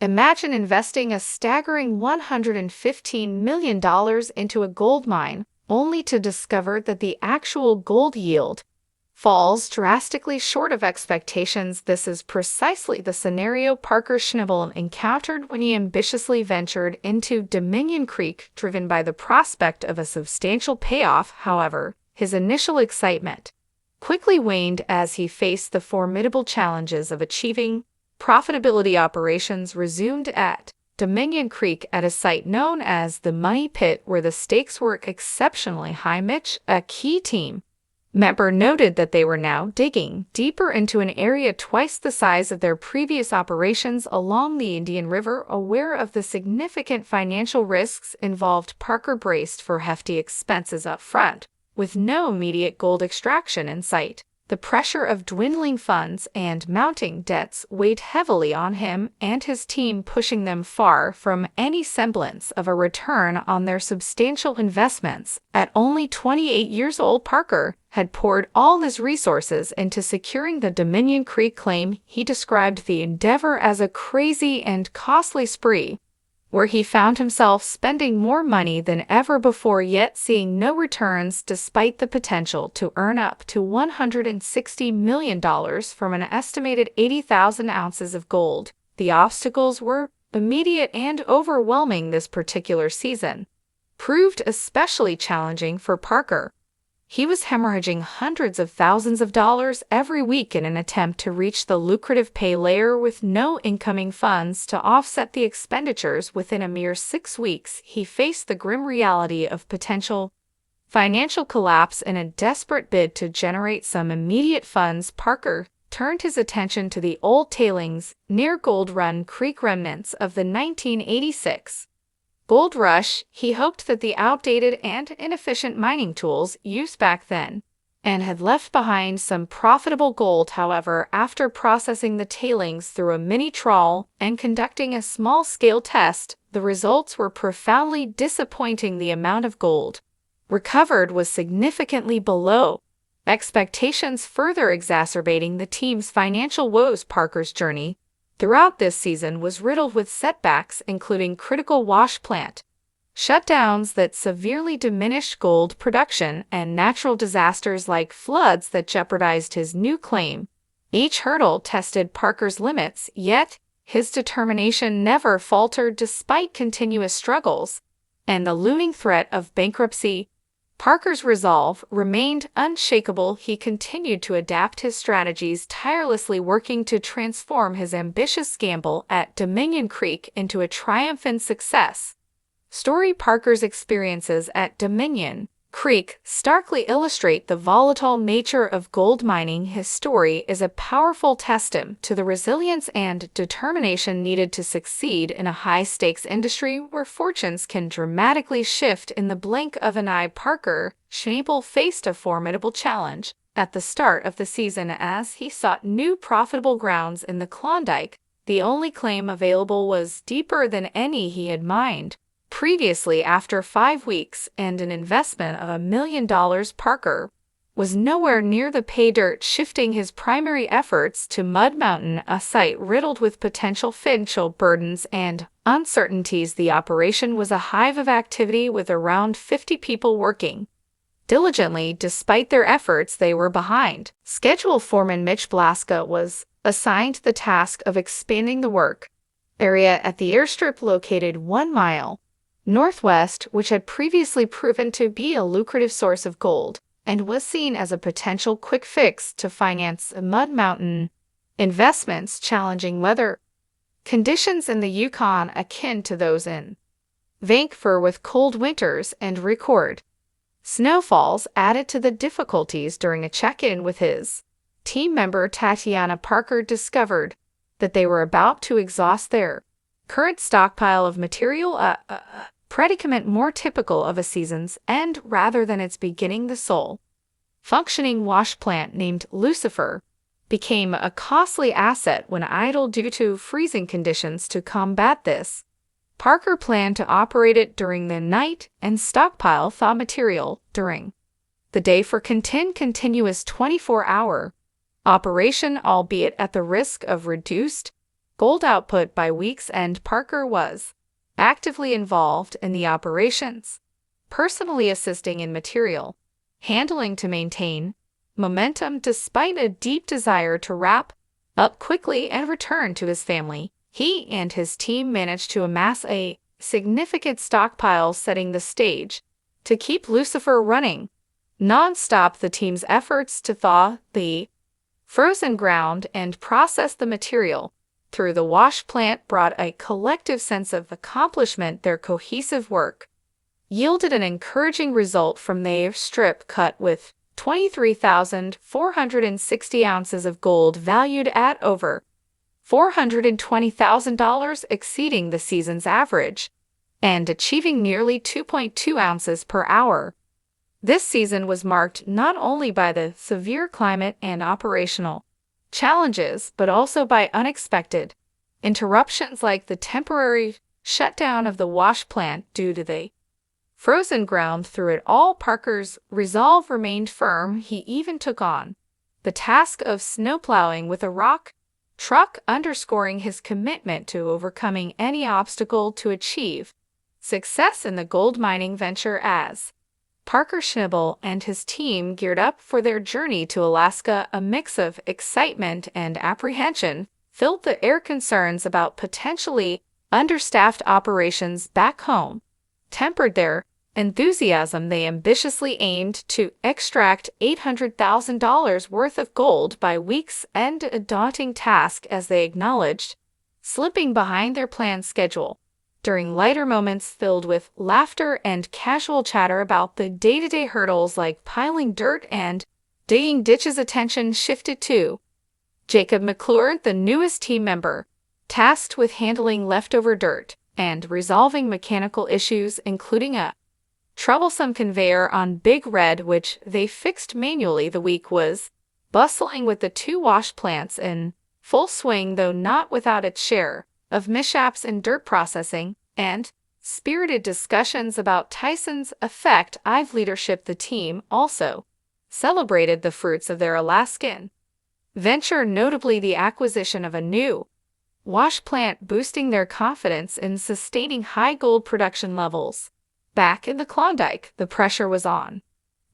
Imagine investing a staggering $115 million into a gold mine, only to discover that the actual gold yield falls drastically short of expectations. This is precisely the scenario Parker Schnabel encountered when he ambitiously ventured into Dominion Creek, driven by the prospect of a substantial payoff. However, his initial excitement quickly waned as he faced the formidable challenges of achieving profitability. Operations resumed at Dominion Creek at a site known as the Money Pit, where the stakes were exceptionally high. Mitch, a key team member, noted that they were now digging deeper into an area twice the size of their previous operations along the Indian River. Aware of the significant financial risks involved, Parker braced for hefty expenses up front, with no immediate gold extraction in sight. The pressure of dwindling funds and mounting debts weighed heavily on him and his team, pushing them far from any semblance of a return on their substantial investments. At only 28 years old, Parker had poured all his resources into securing the Dominion Creek claim. He described the endeavor as a crazy and costly spree, where he found himself spending more money than ever before, yet seeing no returns, despite the potential to earn up to $160 million from an estimated 80,000 ounces of gold. The obstacles were immediate and overwhelming. This particular season proved especially challenging for Parker. He was hemorrhaging hundreds of thousands of dollars every week in an attempt to reach the lucrative pay layer, with no incoming funds to offset the expenditures. Within a mere 6 weeks, he faced the grim reality of potential financial collapse. In a desperate bid to generate some immediate funds, Parker turned his attention to the old tailings near Gold Run Creek, remnants of the 1986 gold rush. He hoped that the outdated and inefficient mining tools used back then and had left behind some profitable gold. However, after processing the tailings through a mini trawl and conducting a small-scale test, the results were profoundly disappointing. The amount of gold recovered was significantly below expectations, further exacerbating the team's financial woes. Parker's journey throughout this season was riddled with setbacks, including critical wash plant shutdowns that severely diminished gold production and natural disasters like floods that jeopardized his new claim. Each hurdle tested Parker's limits, yet his determination never faltered despite continuous struggles and the looming threat of bankruptcy. Parker's resolve remained unshakable. He continued to adapt his strategies, tirelessly working to transform his ambitious gamble at Dominion Creek into a triumphant success story. Parker's experiences at Dominion Creek starkly illustrate the volatile nature of gold mining. His story is a powerful testament to the resilience and determination needed to succeed in a high-stakes industry where fortunes can dramatically shift in the blink of an eye. Parker Schnabel faced a formidable challenge at the start of the season as he sought new profitable grounds in the Klondike. The only claim available was deeper than any he had mined previously. After 5 weeks and an investment of $1 million, Parker was nowhere near the pay dirt, shifting his primary efforts to Mud Mountain, a site riddled with potential financial burdens and uncertainties. The operation was a hive of activity, with around 50 people working diligently. Despite their efforts, they were behind schedule. Foreman Mitch Blaska was assigned the task of expanding the work area at the airstrip located 1 mile northwest, which had previously proven to be a lucrative source of gold and was seen as a potential quick fix to finance Mud Mountain investments. Challenging weather conditions in the Yukon, akin to those in Vancouver, with cold winters and record snowfalls, added to the difficulties. During a check-in with his team member Tatiana, Parker discovered that they were about to exhaust their current stockpile of material, a predicament more typical of a season's end rather than its beginning. The sole functioning wash plant, named Lucifer, became a costly asset when idle due to freezing conditions. To combat this, Parker planned to operate it during the night and stockpile thaw material during the day for continuous 24-hour operation, albeit at the risk of reduced gold output by week's end. Parker was actively involved in the operations, personally assisting in material handling to maintain momentum despite a deep desire to wrap up quickly and return to his family. He and his team managed to amass a significant stockpile, setting the stage to keep Lucifer running non-stop. The team's efforts to thaw the frozen ground and process the material through the wash plant brought a collective sense of accomplishment. Their cohesive work yielded an encouraging result from the strip cut with 23,460 ounces of gold valued at over $420,000, exceeding the season's average and achieving nearly 2.2 ounces per hour. This season was marked not only by the severe climate and operational challenges, but also by unexpected interruptions like the temporary shutdown of the wash plant due to the frozen ground. Through it all, Parker's resolve remained firm. He even took on the task of snowplowing with a rock truck, underscoring his commitment to overcoming any obstacle to achieve success in the gold mining venture. As Parker Schnabel and his team geared up for their journey to Alaska, a mix of excitement and apprehension filled the air. Concerns about potentially understaffed operations back home tempered their enthusiasm. They ambitiously aimed to extract $800,000 worth of gold by week's end, a daunting task as they acknowledged slipping behind their planned schedule. During lighter moments filled with laughter and casual chatter about the day-to-day hurdles like piling dirt and digging ditches, attention shifted to Jacob McClure, the newest team member, tasked with handling leftover dirt and resolving mechanical issues, including a troublesome conveyor on Big Red, which they fixed manually. The week was bustling with the two wash plants in full swing, though not without its share of mishaps in dirt processing and spirited discussions about Tyson's effective leadership. The team also celebrated the fruits of their Alaskan venture, notably the acquisition of a new wash plant, boosting their confidence in sustaining high gold production levels. Back in the Klondike, the pressure was on.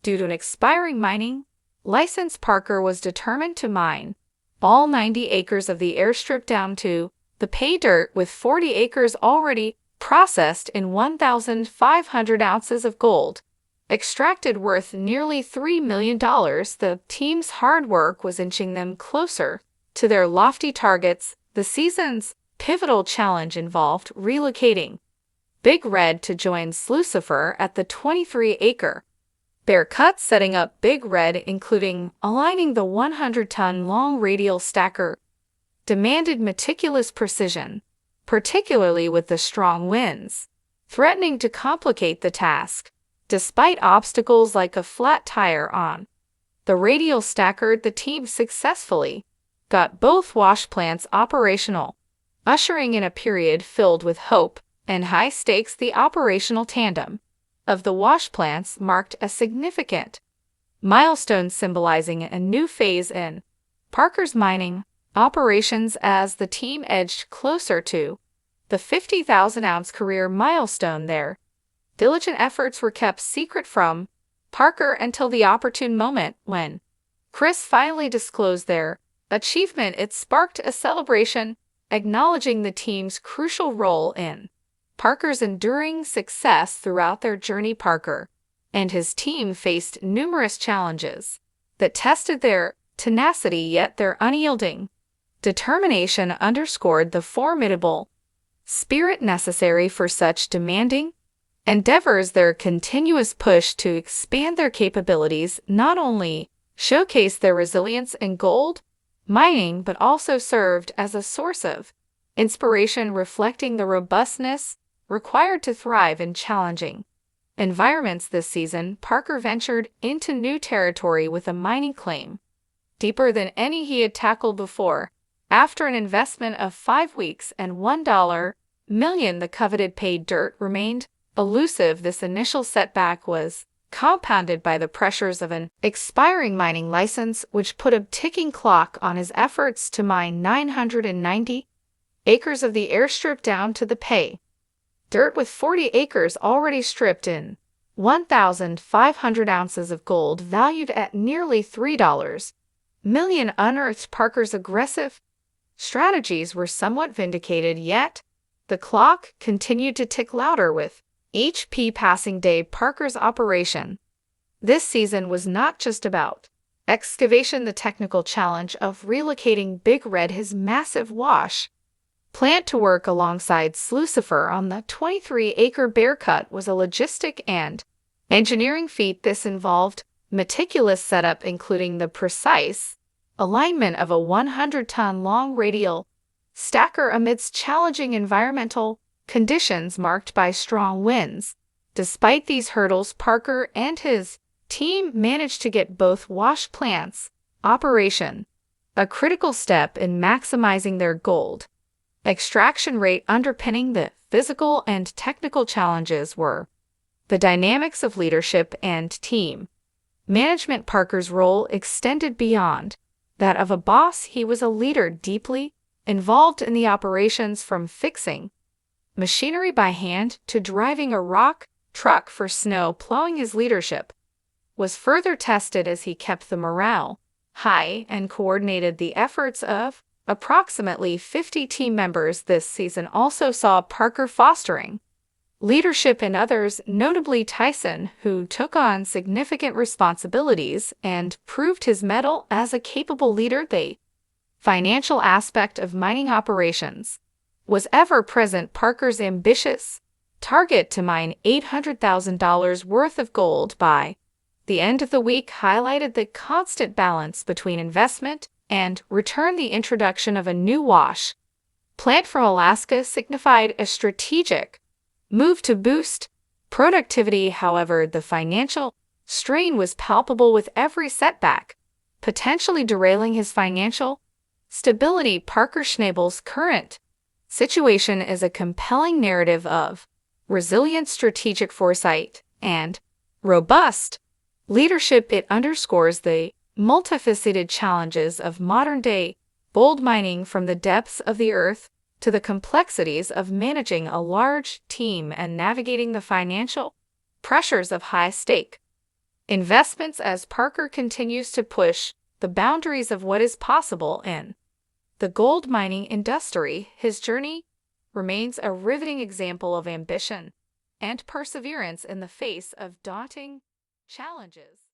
Due to an expiring mining license, Parker was determined to mine all 90 acres of the airstrip down to the pay dirt, with 40 acres already processed in 1,500 ounces of gold extracted worth nearly $3 million. The team's hard work was inching them closer to their lofty targets. The season's pivotal challenge involved relocating Big Red to join Lucifer at the 23-acre Bear Cut. Setting up Big Red, including aligning the 100-ton-long radial stacker, demanded meticulous precision, particularly with the strong winds threatening to complicate the task. Despite obstacles like a flat tire on the radial stacker, the team successfully got both wash plants operational, ushering in a period filled with hope and high stakes. The operational tandem of the wash plants marked a significant milestone, symbolizing a new phase in Parker's mining operations as the team edged closer to the 50,000-ounce career milestone. Their diligent efforts were kept secret from Parker until the opportune moment when Chris finally disclosed their achievement. It sparked a celebration, acknowledging the team's crucial role in Parker's enduring success throughout their journey. Parker and his team faced numerous challenges that tested their tenacity, yet their unyielding determination underscored the formidable spirit necessary for such demanding endeavors. Their continuous push to expand their capabilities not only showcased their resilience in gold mining, but also served as a source of inspiration, reflecting the robustness required to thrive in challenging environments. This season, Parker ventured into new territory with a mining claim deeper than any he had tackled before. After an investment of 5 weeks and $1 million, the coveted paid dirt remained elusive. This initial setback was compounded by the pressures of an expiring mining license, which put a ticking clock on his efforts to mine 990 acres of the airstrip down to the pay dirt with 40 acres already stripped in 1,500 ounces of gold valued at nearly $3 million unearthed. Parker's aggressive strategies were somewhat vindicated, yet the clock continued to tick louder with each passing day. Parker's operation this season was not just about excavation. The technical challenge of relocating Big Red, his massive wash plant, to work alongside Slucifer on the 23-acre Bear Cut was a logistic and engineering feat. This involved meticulous setup, including the precise alignment of a 100-ton-long radial stacker amidst challenging environmental conditions marked by strong winds. Despite these hurdles, Parker and his team managed to get both wash plants operation, a critical step in maximizing their gold extraction rate. Underpinning the physical and technical challenges were the dynamics of leadership and team management. Parker's role extended beyond that of a boss. He was a leader deeply involved in the operations, from fixing machinery by hand to driving a rock truck for snow plowing. His leadership was further tested as he kept the morale high and coordinated the efforts of approximately 50 team members. This season also saw Parker fostering leadership in others, notably Tyson, who took on significant responsibilities and proved his mettle as a capable leader. The financial aspect of mining operations was ever present. Parker's ambitious target to mine $800,000 worth of gold by the end of the week highlighted the constant balance between investment and return. The introduction of a new wash plant from Alaska signified a strategic move to boost productivity. However, the financial strain was palpable, with every setback potentially derailing his financial stability. Parker Schnabel's current situation is a compelling narrative of resilient strategic foresight and robust leadership. It underscores the multifaceted challenges of modern-day gold mining, from the depths of the earth to the complexities of managing a large team and navigating the financial pressures of high-stake investments. As Parker continues to push the boundaries of what is possible in the gold mining industry, his journey remains a riveting example of ambition and perseverance in the face of daunting challenges.